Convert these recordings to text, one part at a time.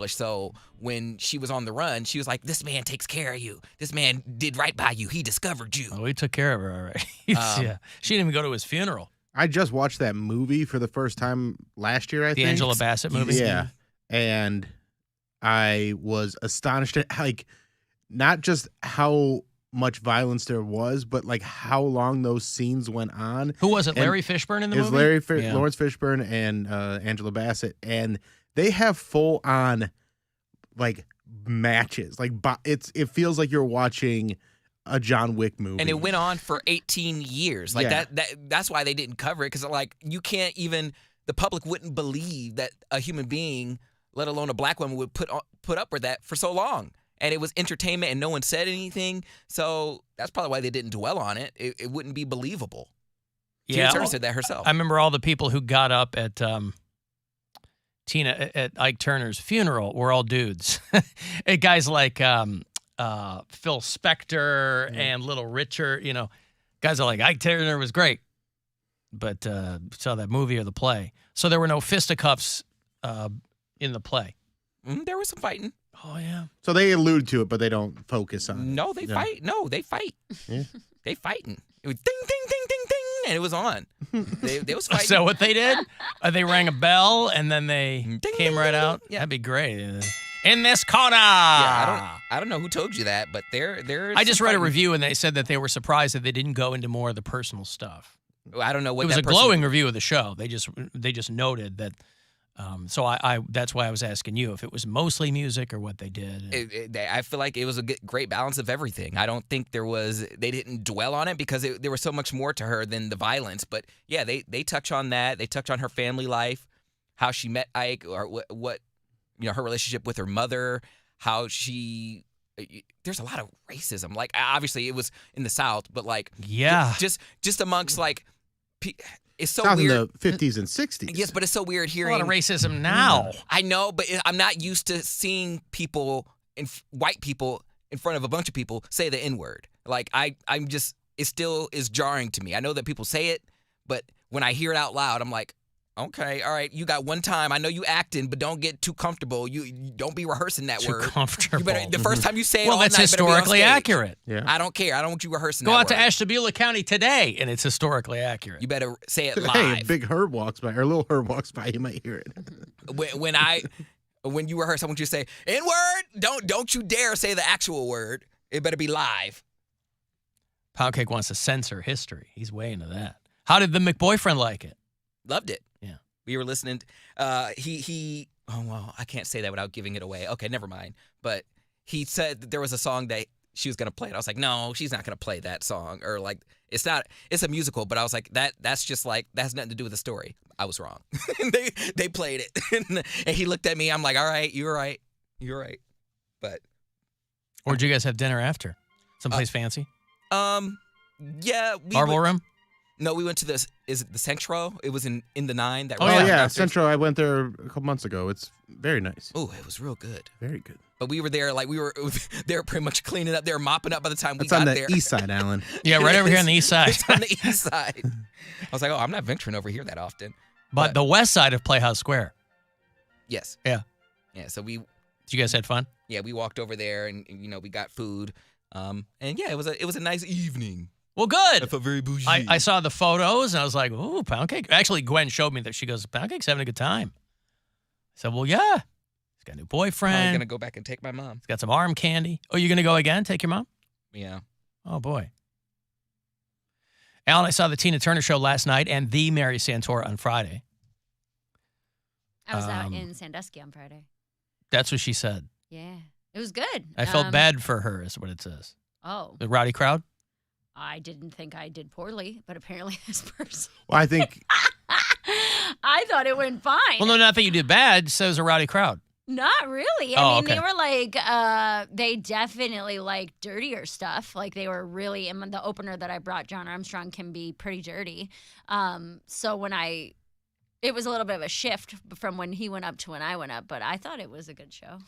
accomplished. So when she was on the run, she was like, this man takes care of you. This man did right by you. He discovered you. Oh, he took care of her, all right. Yeah. She didn't even go to his funeral. I just watched that movie for the first time last year, I think. The Angela Bassett movie? Yeah. And I was astonished at, like, not just how much violence there was, but, like, how long those scenes went on. Who was it, Larry Fishburne in the movie? It was Lawrence Fishburne and Angela Bassett. And they have full-on, like, matches. Like, it feels like you're watching a John Wick movie. And it went on for 18 years. Like that's why they didn't cover it, because like you can't even, the public wouldn't believe that a human being, let alone a black woman, would put up with that for so long. And it was entertainment and no one said anything. So that's probably why they didn't dwell on it. It wouldn't be believable. Tina Turner said that herself. I remember all the people who got up at at Ike Turner's funeral were all dudes. Guys like Phil Spector and Little Richard, guys are like, Ike Turner was great, but saw that movie or the play. So there were no fisticuffs in the play. There was some fighting. Oh, yeah. So they allude to it, but they don't focus on it. No, they fight. No, they fight. Yeah. They fighting. It was ding, ding, ding, ding, ding, and it was on. They was fighting. So what they did, they rang a bell, and then they ding, came ding, right ding, out. ding. Yeah. That'd be great. In this corner. Yeah, I don't know who told you that, but they're. I just read a review, and they said that they were surprised that they didn't go into more of the personal stuff. I don't know what it was a glowing review of the show. They just noted that. So I that's why I was asking you if it was mostly music or what they did. I feel like it was a great balance of everything. I don't think they didn't dwell on it because there was so much more to her than the violence. But yeah, they touch on that. They touch on her family life, how she met Ike, or what her relationship with her mother, how she. There's a lot of racism. Like obviously it was in the South, but like just amongst like. It's so weird. In the 50s and 60s. Yes, but it's so weird hearing a lot of racism now. I know, but I'm not used to seeing white people in front of a bunch of people say the N-word. Like I'm just, it still is jarring to me. I know that people say it, but when I hear it out loud, I'm like, okay, all right, you got one time. I know you acting, but don't get too comfortable. You don't be rehearsing that word. Too comfortable. You better, the first time you say it, well, all that's night, historically accurate. Yeah. I don't care. I don't want you rehearsing Go that out to word. Ashtabula County today, and it's historically accurate. You better say it live. Hey, big Herb walks by, or little Herb walks by, you might hear it. When you rehearse, I want you to say N-word. Don't you dare say the actual word. It better be live. Poundcake wants to censor history. He's way into that. How did the McBoyfriend like it? Loved it. Yeah. We were listening. Oh, well, I can't say that without giving it away. Okay, never mind. But he said that there was a song that she was going to play it. I was like, no, she's not going to play that song. Or like, it's a musical. But I was like, that's just like, that has nothing to do with the story. I was wrong. they played it. And he looked at me. I'm like, all right, you're right. You're right. But. Where'd you guys have dinner after? Someplace fancy? Yeah. Marble Room? No, we went to is it the Centro? It was in the 9. That yeah, Centro. I went there a couple months ago. It's very nice. Oh, it was real good. Very good. But we were there, they were pretty much cleaning up. They were mopping up by the time we got there. It's on the east side, Alan. Yeah, right over here on the east side. It's on the east side. I was like, I'm not venturing over here that often. But the west side of Playhouse Square. Yes. Yeah. Yeah, so you guys had fun? Yeah, we walked over there and we got food. And yeah, it was a nice evening. Well, good. I felt very bougie. I saw the photos, and I was like, ooh, Poundcake. Actually, Gwen showed me that. She goes, Poundcake's having a good time. I said, well, yeah. He's got a new boyfriend. I'm going to go back and take my mom. He's got some arm candy. Oh, you're going to go again? Take your mom? Yeah. Oh, boy. Alan, I saw the Tina Turner show last night and the Mary Santora on Friday. I was out in Sandusky on Friday. That's what she said. Yeah. It was good. I felt bad for her, is what it says. Oh. The rowdy crowd? I didn't think I did poorly, but apparently this person. Well, I think. I thought it went fine. Well, no, not that you did bad. So it was a rowdy crowd. Not really. I mean, they were like, they definitely like dirtier stuff. Like they were really, and the opener that I brought, John Armstrong, can be pretty dirty. So it was a little bit of a shift from when he went up to when I went up, but I thought it was a good show.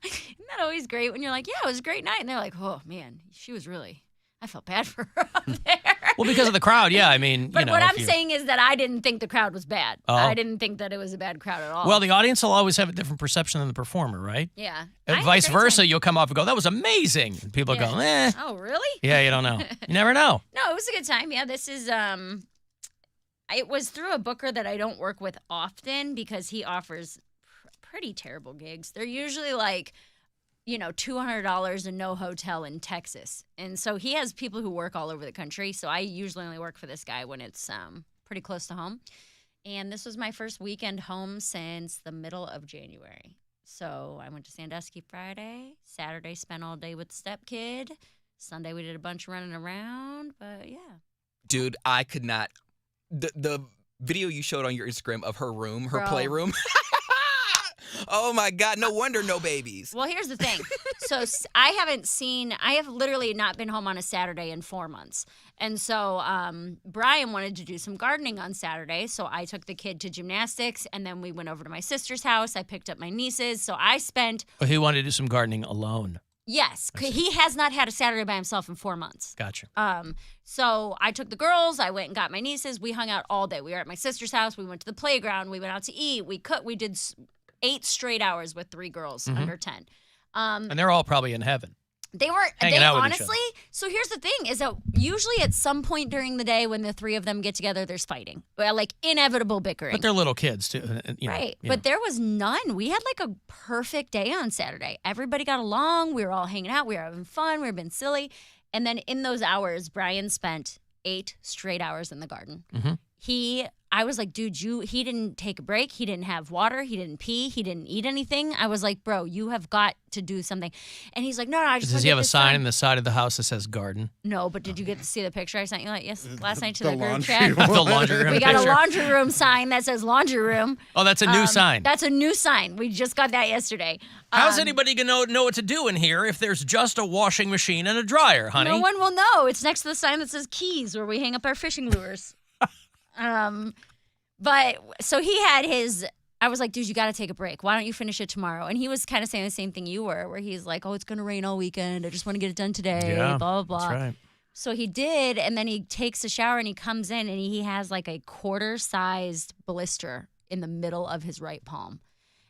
Isn't that always great when you're like, yeah, it was a great night. And they're like, oh, man, she was really, I felt bad for her up there. Well, because of the crowd, yeah. I mean, But you know, what I'm saying is that I didn't think the crowd was bad. Oh. I didn't think that it was a bad crowd at all. Well, the audience will always have a different perception than the performer, right? yeah. And vice versa, you'll come off and go, that was amazing. And people go, eh. Oh, really? Yeah, you don't know. You never know. No, it was a good time. Yeah, this is it was through a booker that I don't work with often because he offers pretty terrible gigs. They're usually like, you know, $200 and no hotel in Texas. And so he has people who work all over the country. So I usually only work for this guy when it's pretty close to home. And this was my first weekend home since the middle of January. So I went to Sandusky Friday. Saturday spent all day with the stepkid. Sunday we did a bunch of running around. But yeah. Dude, I could not. The video you showed on your Instagram of her room, her Bro. playroom. Oh my God! No wonder no babies. Well, here's the thing. So I have literally not been home on a Saturday in 4 months. And so Brian wanted to do some gardening on Saturday. So I took the kid to gymnastics and then we went over to my sister's house. I picked up my nieces. So I spent. Well, he wanted to do some gardening alone. Yes. He has not had a Saturday by himself in 4 months. Gotcha. So I took the girls. I went and got my nieces. We hung out all day. We were at my sister's house. We went to the playground. We went out to eat. We cooked. We did 8 straight hours with 3 girls under 10. And they're all probably in heaven. They were, Hanging out with each honestly, so here's the thing is that usually at some point during the day when the 3 of them get together, there's fighting. Well, like inevitable bickering. But they're little kids, too. You know, right. you But know. there was none. We had like a perfect day on Saturday. Everybody got along. We were all hanging out. We were having fun. We were being silly. And then in those hours, Brian spent 8 straight hours in the garden. I was like, dude, he didn't take a break. He didn't have water. He didn't pee. He didn't eat anything. I was like, bro, you have got to do something. And he's like, no, I just Does he have a sign in the side of the house that says garden? No, but did you get to see the picture I sent you last night to The the group laundry chat? one. The laundry room We got a picture? laundry room sign that says laundry room. Oh, that's a new sign. That's a new sign. We just got that yesterday. How's anybody going to know what to do in here if there's just a washing machine and a dryer, honey? No one will know. It's next to the sign that says keys where we hang up our fishing lures. But so he had I was like, dude, you got to take a break. Why don't you finish it tomorrow? And he was kind of saying the same thing you were, where he's like, oh, it's going to rain all weekend. I just want to get it done today, Yeah, blah, blah, blah. That's right. So he did, and then he takes a shower and he comes in and he has like a quarter-sized blister in the middle of his right palm.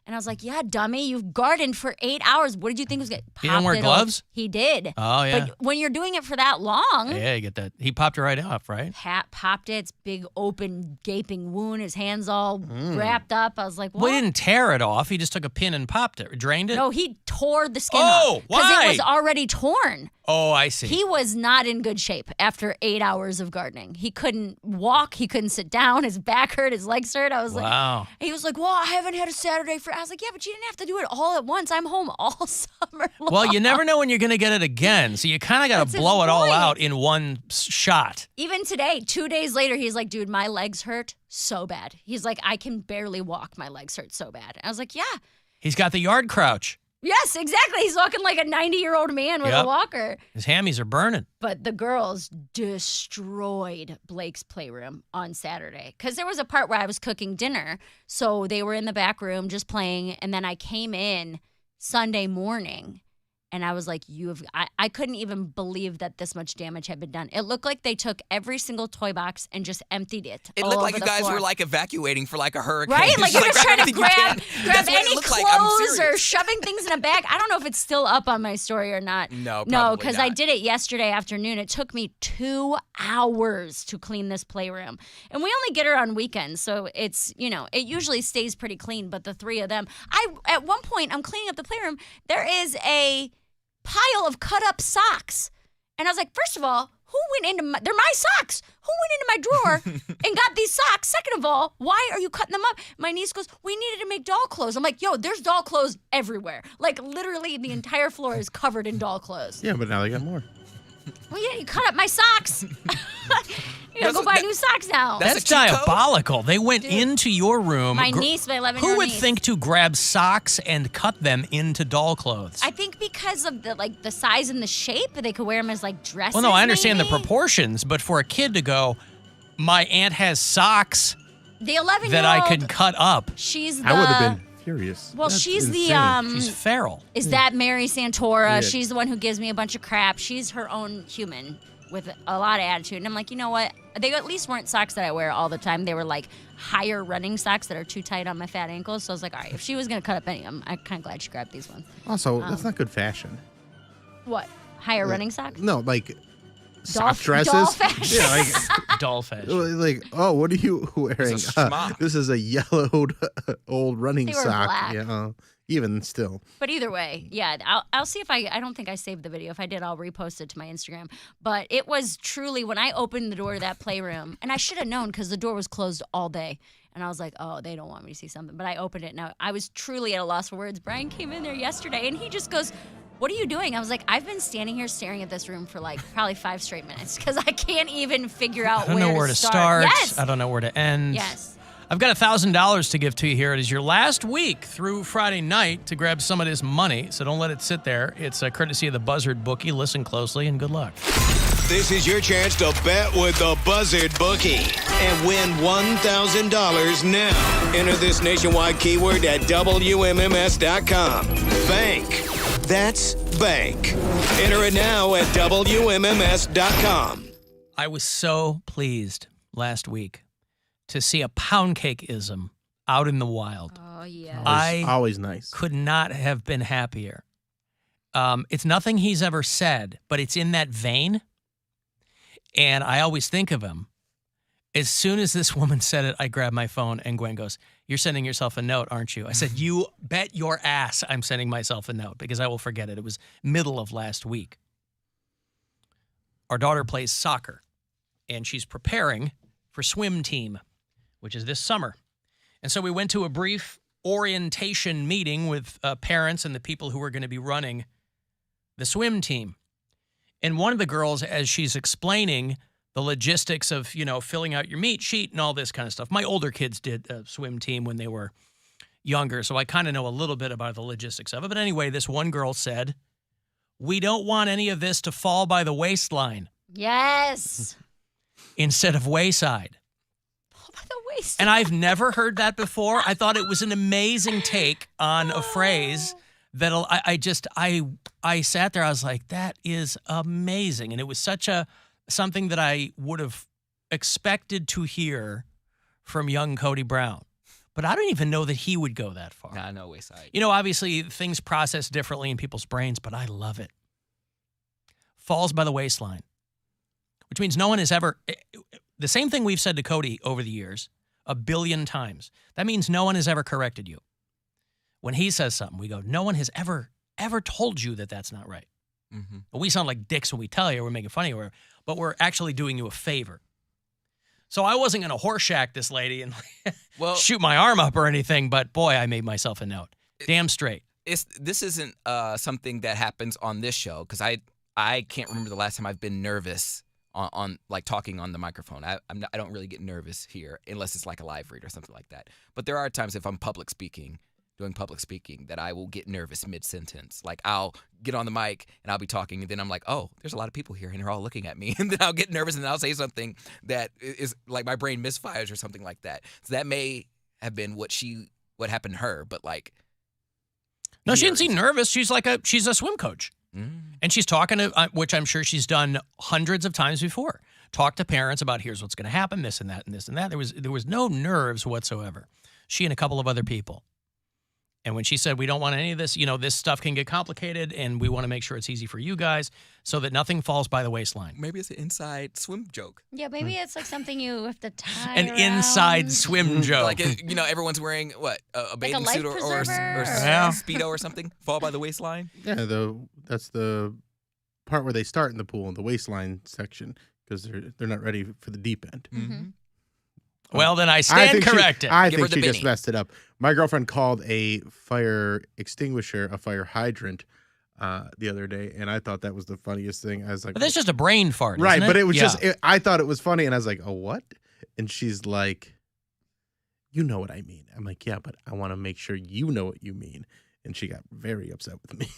And I was like, yeah, dummy, you've gardened for 8 hours. What did you think was going to He didn't wear gloves? He did. Oh, yeah. But when you're doing it for that long, Yeah, you get that. He popped it right off, right? Pat popped it. It's big, open, gaping wound. His hands all wrapped up. I was like, what? Well, he didn't tear it off. He just took a pin and popped it, drained it. No, he tore the skin Oh, off. Because why? it was already torn. Oh, I see. He was not in good shape after 8 hours of gardening. He couldn't walk. He couldn't sit down. His back hurt. His legs hurt. I was Wow. he was like, well, I haven't had a Saturday for. I was like, yeah, but you didn't have to do it all at once. I'm home all summer long. Well, you never know when you're going to get it again, so you kind of got That's to his blow it all point. out in one shot. Even today, 2 days later, he's like, dude, my legs hurt so bad. He's like, I can barely walk. My legs hurt so bad. I was like, yeah. He's got the yard crouch. Yes, exactly. He's walking like a 90-year-old man with Yep. a walker. His hammies are burning. But the girls destroyed Blake's playroom on Saturday because there was a part where I was cooking dinner. So they were in the back room just playing. And then I came in Sunday morning and I was like, I couldn't even believe that this much damage had been done. It looked like they took every single toy box and just emptied it. It all looked like over you the guys floor. were like evacuating for like a hurricane. Right? Like you're just trying to everything you grab can. grab That's what it any looked like. I'm clothes or serious. shoving things in a bag. I don't know if it's still up on my story or not. No, No, probably because I not. did it yesterday afternoon. It took me 2 hours to clean this playroom. And we only get her on weekends, so it's, it usually stays pretty clean, but the 3 of them. At one point, I'm cleaning up the playroom. There is a pile of cut up socks. And I was like, first of all, they're my socks. Who went into my drawer and got these socks? Second of all, why are you cutting them up? My niece goes, we needed to make doll clothes. I'm like, yo, there's doll clothes everywhere. Like literally the entire floor is covered in doll clothes. Yeah, but now they got more. Well, yeah, you cut up my socks. You gotta go buy new socks now. That's That's a cheat code? diabolical. They went into your room. My niece, my 11-year-old Who would niece. think to grab socks and cut them into doll clothes? I think because of the size and the shape, they could wear them as like dresses. Well, no, I understand the maybe. proportions, but for a kid to go, my aunt has socks The 11-year-old that I can cut up. She's the. I would have been furious. Well, That's she's insane. She's feral. Is that Mary Santora? Yeah. She's the one who gives me a bunch of crap. She's her own human with a lot of attitude. And I'm like, you know what? They at least weren't socks that I wear all the time. They were like higher running socks that are too tight on my fat ankles. So I was like, all right, if she was going to cut up any of them, I'm kind of glad she grabbed these ones. Also, that's not good fashion. What? Higher running socks? No, like sock dresses. Doll fashion. Yeah, like Doll fashion. like, oh, what are you wearing? It's a schmuck. This is a yellowed old running They were sock. black. Yeah, even still. But either way, yeah, I'll see if I don't think I saved the video. If I did, I'll repost it to my Instagram. But it was truly, when I opened the door to that playroom, and I should have known because the door was closed all day. And I was like, oh, they don't want me to see something. But I opened it, and I was truly at a loss for words. Brian came in there yesterday, and he just goes, what are you doing? I was like, I've been standing here staring at this room for like probably 5 straight minutes because I can't even figure out I don't know where to start. Yes. I don't know where to end. Yes. I've got $1,000 to give to you here. It is your last week through Friday night to grab some of this money, so don't let it sit there. It's a courtesy of the Buzzard bookie. Listen closely and good luck. This is your chance to bet with the Buzzard bookie and win $1,000 now. Enter this nationwide keyword at WMMS.com. Bank. That's bank. Enter it now at WMMS.com. I was so pleased last week to see a Poundcake-ism out in the wild. Oh, yeah. Always nice. Could not have been happier. It's nothing he's ever said, but it's in that vein. And I always think of him. As soon as this woman said it, I grabbed my phone and Gwen goes, you're sending yourself a note, aren't you? I said, you bet your ass I'm sending myself a note because I will forget it. It was middle of last week. Our daughter plays soccer and she's preparing for swim team, which is this summer. And so we went to a brief orientation meeting with parents and the people who were going to be running the swim team. And one of the girls, as she's explaining the logistics of, filling out your meet sheet and all this kind of stuff. My older kids did a swim team when they were younger, so I kind of know a little bit about the logistics of it. But anyway, this one girl said, we don't want any of this to fall by the waistline Yes. instead of wayside. By the waist. And I've never heard that before. I thought it was an amazing take on a phrase that I sat there. I was like, that is amazing. And it was something that I would have expected to hear from young Cody Brown. But I don't even know that he would go that far. Nah, no wayside. Obviously things process differently in people's brains, but I love it. Falls by the waistline, which means no one has ever, the same thing we've said to Cody over the years 1 billion times. That means no one has ever corrected you. When he says something, we go, no one has ever told you that that's not right. Mm-hmm. But we sound like dicks when we tell you, we're making fun of you, but we're actually doing you a favor. So I wasn't going to horseshack this lady and shoot my arm up or anything, but boy, I made myself a note. Damn straight. This isn't something that happens on this show because I can't remember the last time I've been nervous on like talking on the microphone. I don't really get nervous here unless it's like a live read or something like that. But there are times if I'm doing public speaking, that I will get nervous mid-sentence. Like I'll get on the mic and I'll be talking and then I'm like, oh, there's a lot of people here and they're all looking at me. And then I'll get nervous and then I'll say something that is like my brain misfires or something like that. So that may have been what happened to her, but like. No, she didn't seem nervous. She's a swim coach. And she's talking to, which I'm sure she's done hundreds of times before. Talk to parents about here's what's going to happen, this and that and this and that. There was no nerves whatsoever. She and a couple of other people. And when she said, we don't want any of this, this stuff can get complicated and we want to make sure it's easy for you guys so that nothing falls by the waistline. Maybe it's an inside swim joke. Yeah, maybe it's like something you have to tie An around. Inside swim joke. Like, everyone's wearing what? A bathing life suit or preserver? Speedo or something? Fall by the waistline? Yeah, that's the part where they start in the pool, in the waistline section, because they're not ready for the deep end. Mm-hmm. Well, then I stand corrected. I Give her think the she just Benny. messed it up. My girlfriend called a fire extinguisher a fire hydrant the other day, and I thought that was the funniest thing. I was like, But that's just a brain fart, right, isn't but it was Yeah. I thought it was funny, and I was like, oh, what? And she's like, you know what I mean. I'm like, yeah, but I want to make sure you know what you mean. And she got very upset with me.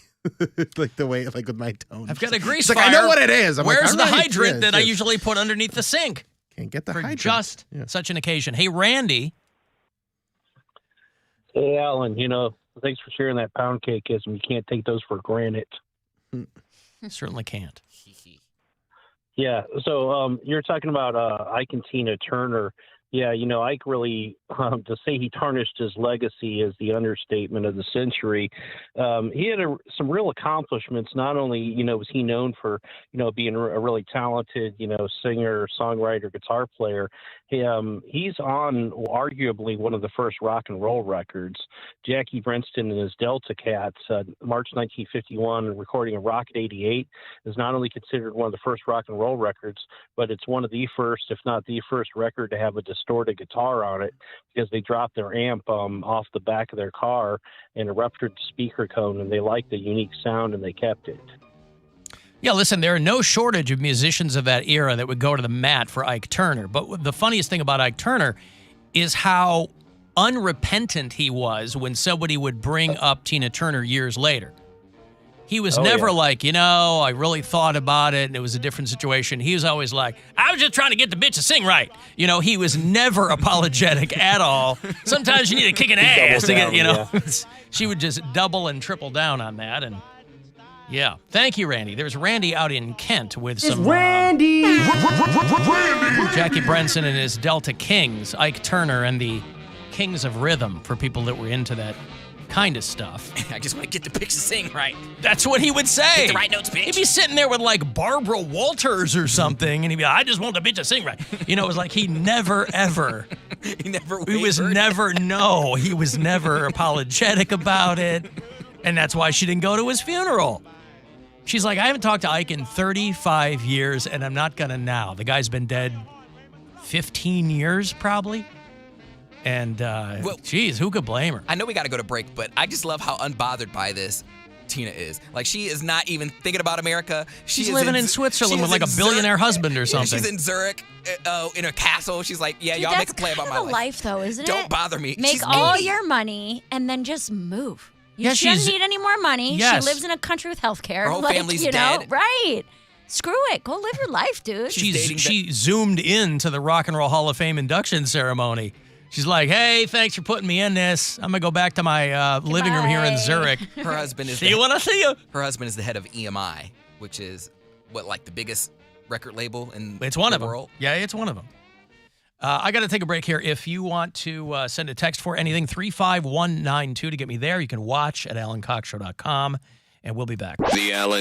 Like the way, like with my tone. I've got a grease She's fire. like, I know what it is. I'm Where's like, the all right, hydrant yeah, that I just usually put underneath the sink can't get the for hydrant. just such an occasion? Hey, Randy. Hey, Alan, thanks for sharing that pound cake-ism. You can't take those for granted. Certainly can't. Yeah. So you're talking about Ike and Tina Turner. Yeah, Ike really, to say he tarnished his legacy is the understatement of the century. He had some real accomplishments. Not only, was he known for, being a really talented, singer, songwriter, guitar player. He's on arguably one of the first rock and roll records. Jackie Brenston and his Delta Cats, March 1951, recording of Rocket 88, is not only considered one of the first rock and roll records, but it's one of the first, if not the first record to have a distorted guitar on it, because they dropped their amp off the back of their car and it ruptured the speaker cone, and they liked the unique sound and they kept it. Yeah, listen, there are no shortage of musicians of that era that would go to the mat for Ike Turner. But the funniest thing about Ike Turner is how unrepentant he was when somebody would bring up Tina Turner years later. He was never like, I really thought about it and it was a different situation. He was always like, I was just trying to get the bitch to sing right. He was never apologetic at all. Sometimes you need a kick in the ass to get, She would just double and triple down on that. And yeah. Thank you, Randy. There's Randy out in Kent with some Randy! Jackie Brenson and his Delta Kings, Ike Turner and the Kings of Rhythm for people that were into that kind of stuff. I just want to get the bitch to sing right. That's what he would say. Get the right notes, bitch. He'd be sitting there with like Barbara Walters or something, and he'd be like, I just want the bitch to sing right. It was like he never, ever. He never wavered. He was never apologetic about it. And that's why she didn't go to his funeral. She's like, I haven't talked to Ike in 35 years, and I'm not going to now. The guy's been dead 15 years, probably. And, geez, who could blame her? I know we got to go to break, but I just love how unbothered by this Tina is. Like, she is not even thinking about America. She's living in Switzerland with like a billionaire husband or something. She's in Zurich, in a castle. She's like, y'all make a play about my life. That's life, though, isn't it? Don't bother me. Make all your money and then just move. She doesn't need any more money. Yes. She lives in a country with health care. Her whole family's dead. Right. Screw it. Go live your life, dude. She zoomed in to the Rock and Roll Hall of Fame induction ceremony. She's like, hey, thanks for putting me in this. I'm going to go back to my living room here in Zurich. Her husband is see you when I see you. Her husband is the head of EMI, which is the biggest record label in it's one the of them. world. Yeah, it's one of them. I got to take a break here. If you want to send a text for anything, 35192 to get me there. You can watch at alancoxshow.com, and we'll be back. The Alan